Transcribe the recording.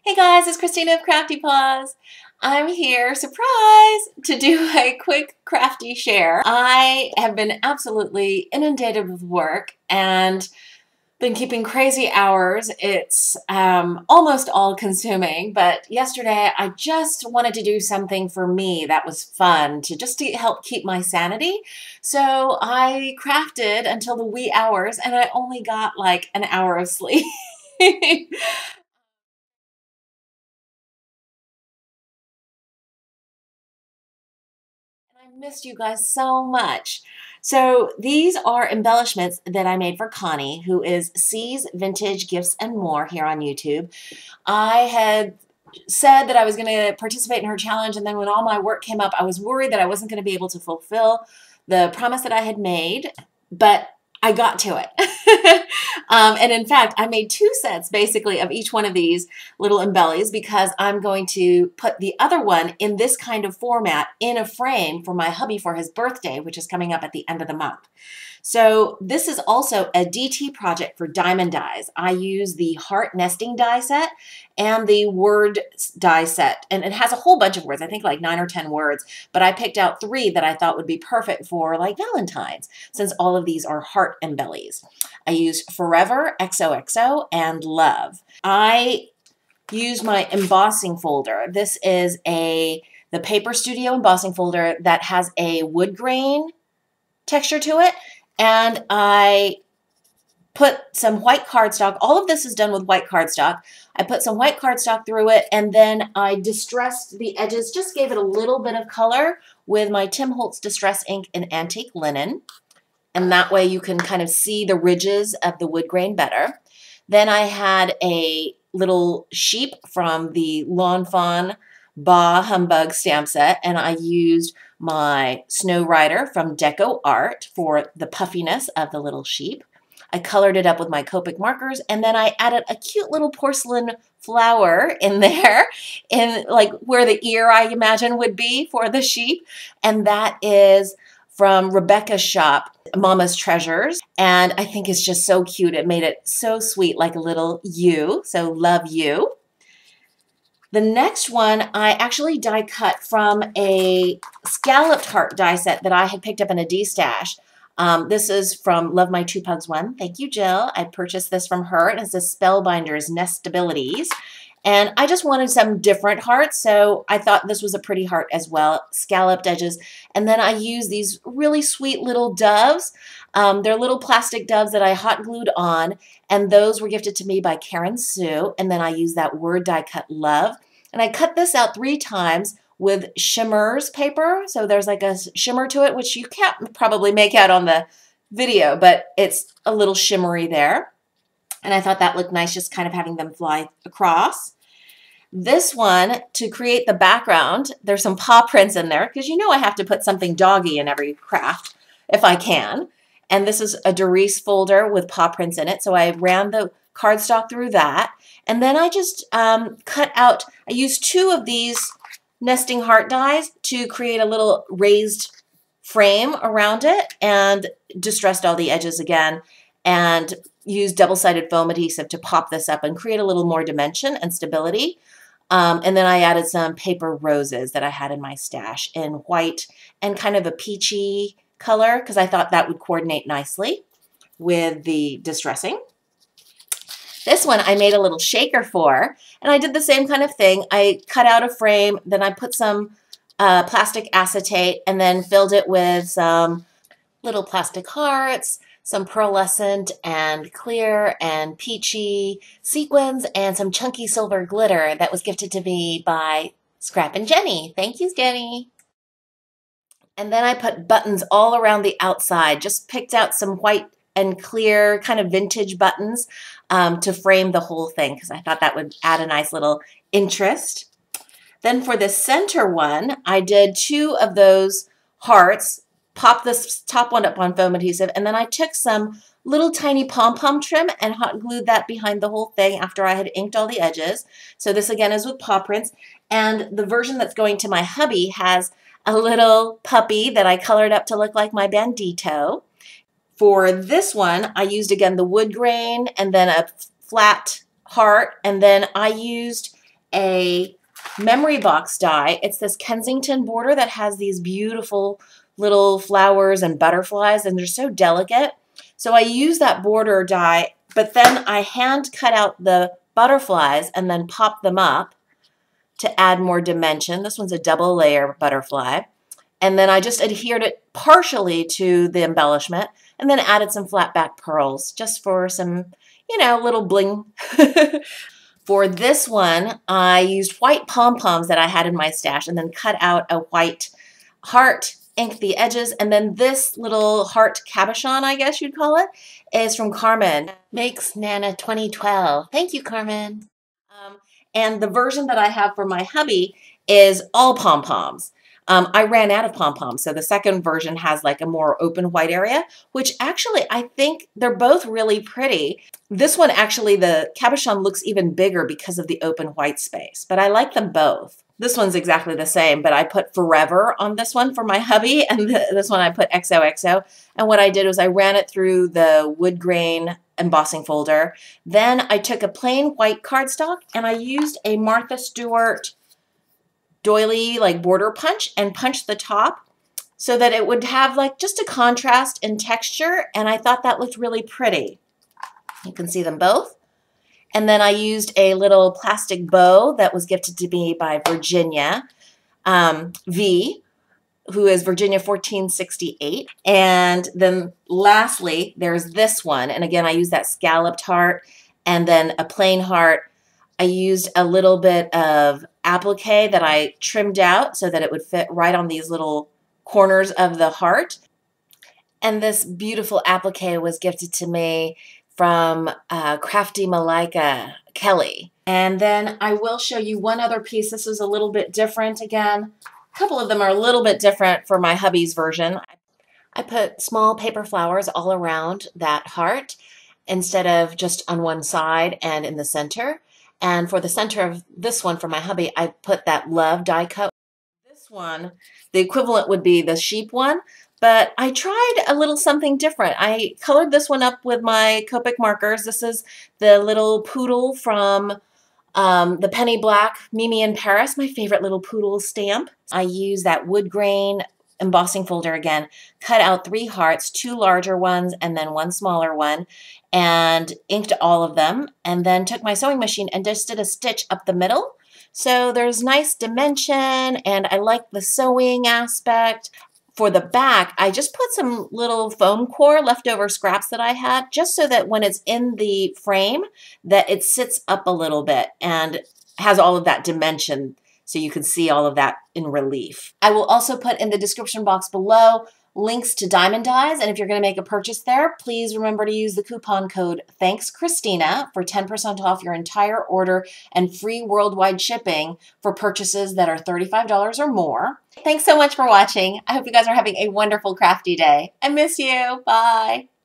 Hey guys, it's Christina of CraftyPaws. I'm here, surprise, to do a quick crafty share. I have been absolutely inundated with work and been keeping crazy hours. It's almost all consuming, but yesterday I just wanted to do something for me that was fun to help keep my sanity. So I crafted until the wee hours and I only got like an hour of sleep. I missed you guys so much. So these are embellishments that I made for Connie, who is C's Vintage Gifts and More here on YouTube. I had said that I was going to participate in her challenge, and then when all my work came up, I was worried that I wasn't going to be able to fulfill the promise that I had made, but I got to it. And in fact, I made two sets basically of each one of these little embellies because I'm going to put the other one in this kind of format in a frame for my hubby for his birthday, which is coming up at the end of the month. So this is also a DT project for Diamond dies. I use the heart nesting die set and the word die set. And it has a whole bunch of words, I think like 9 or 10 words, but I picked out 3 that I thought would be perfect for like Valentines, since all of these are heart embellies. I used Forever, XOXO, and Love. I use my embossing folder. This is the Paper Studio embossing folder that has a wood grain texture to it. And I put some white cardstock. All of this is done with white cardstock. I put some white cardstock through it, and then I distressed the edges, just gave it a little bit of color with my Tim Holtz Distress ink in Antique Linen. And that way you can kind of see the ridges of the wood grain better. Then I had a little sheep from the Lawn Fawn Bah Humbug stamp set, and I used my Snow Rider from Deco Art for the puffiness of the little sheep. I colored it up with my Copic markers, and then I added a cute little porcelain flower in there, in like where the ear I imagine would be for the sheep, and that is from Rebecca's shop, Mama's Treasures, and I think it's just so cute. It made it so sweet, like a little you, so love you. The next one I actually die cut from a scalloped heart die set that I had picked up in a D-stash. This is from Love My Two Pugs one. Thank you, Jill. I purchased this from her. It is the Spellbinder's Nestabilities. And I just wanted some different hearts, so I thought this was a pretty heart as well, scalloped edges. And then I used these really sweet little doves. They're little plastic doves that I hot glued on, and those were gifted to me by Karen Sue. And then I used that word die cut Love. And I cut this out 3 times with shimmers paper. So there's like a shimmer to it, which you can't probably make out on the video, but it's a little shimmery there. And I thought that looked nice, just kind of having them fly across. This one, to create the background, there's some paw prints in there, because you know I have to put something doggy in every craft, if I can. And this is a Doris folder with paw prints in it, so I ran the cardstock through that. And then I just cut out, I used 2 of these nesting heart dies to create a little raised frame around it, and distressed all the edges again, and used double-sided foam adhesive to pop this up and create a little more dimension and stability. And then I added some paper roses that I had in my stash in white and kind of a peachy color, because I thought that would coordinate nicely with the distressing. This one I made a little shaker for, and I did the same kind of thing. I cut out a frame, then I put some plastic acetate, and then filled it with some little plastic hearts, some pearlescent and clear and peachy sequins, and some chunky silver glitter that was gifted to me by Scrap and Jenny. Thank you, Jenny. And then I put buttons all around the outside, just picked out some white and clear kind of vintage buttons to frame the whole thing, because I thought that would add a nice little interest. Then for the center one, I did 2 of those hearts, popped this top one up on foam adhesive, and then I took some little tiny pom-pom trim and hot glued that behind the whole thing after I had inked all the edges. So this again is with paw prints, and the version that's going to my hubby has a little puppy that I colored up to look like my bandito. For this one, I used again the wood grain and then a flat heart, and then I used a memory box die. It's this Kensington border that has these beautiful little flowers and butterflies, and they're so delicate. So I use that border die, but then I hand cut out the butterflies and then pop them up to add more dimension. This one's a double layer butterfly. And then I just adhered it partially to the embellishment and then added some flat back pearls just for some, you know, little bling. For this one, I used white pom-poms that I had in my stash and then cut out a white heart, inked the edges, and then this little heart cabochon, I guess you'd call it, is from Carmen. Makes Nana 2012. Thank you, Carmen. And the version that I have for my hubby is all pom-poms. I ran out of pom-poms, so the second version has like a more open white area, which actually I think they're both really pretty. This one actually, the cabochon looks even bigger because of the open white space, but I like them both. This one's exactly the same, but I put Forever on this one for my hubby, and this one I put XOXO. And what I did was I ran it through the wood grain embossing folder. Then I took a plain white cardstock and I used a Martha Stewart doily like border punch and punched the top so that it would have like just a contrast in texture, and I thought that looked really pretty. You can see them both. And then I used a little plastic bow that was gifted to me by Virginia V, who is Virginia 1468. And then lastly, there's this one. And again, I used that scalloped heart and then a plain heart. I used a little bit of applique that I trimmed out so that it would fit right on these little corners of the heart. And this beautiful applique was gifted to me from Crafty Malika Kelly. And then I will show you one other piece. This is a little bit different again. A couple of them are a little bit different for my hubby's version. I put small paper flowers all around that heart instead of just on one side and in the center. And for the center of this one for my hubby, I put that love die cut. This one, the equivalent would be the sheep one, but I tried a little something different. I colored this one up with my Copic markers. This is the little poodle from the Penny Black Mimi in Paris, my favorite little poodle stamp. I use that wood grain embossing folder again, cut out 3 hearts, 2 larger ones and then 1 smaller one, and inked all of them, and then took my sewing machine and just did a stitch up the middle. So there's nice dimension, and I like the sewing aspect. For the back, I just put some little foam core leftover scraps that I had, just so that when it's in the frame, that it sits up a little bit and has all of that dimension so you can see all of that in relief. I will also put in the description box below links to Diemond dies, and if you're going to make a purchase there, please remember to use the coupon code ThanksChristina for 10% off your entire order and free worldwide shipping for purchases that are $35 or more. Thanks so much for watching. I hope you guys are having a wonderful crafty day. I miss you. Bye.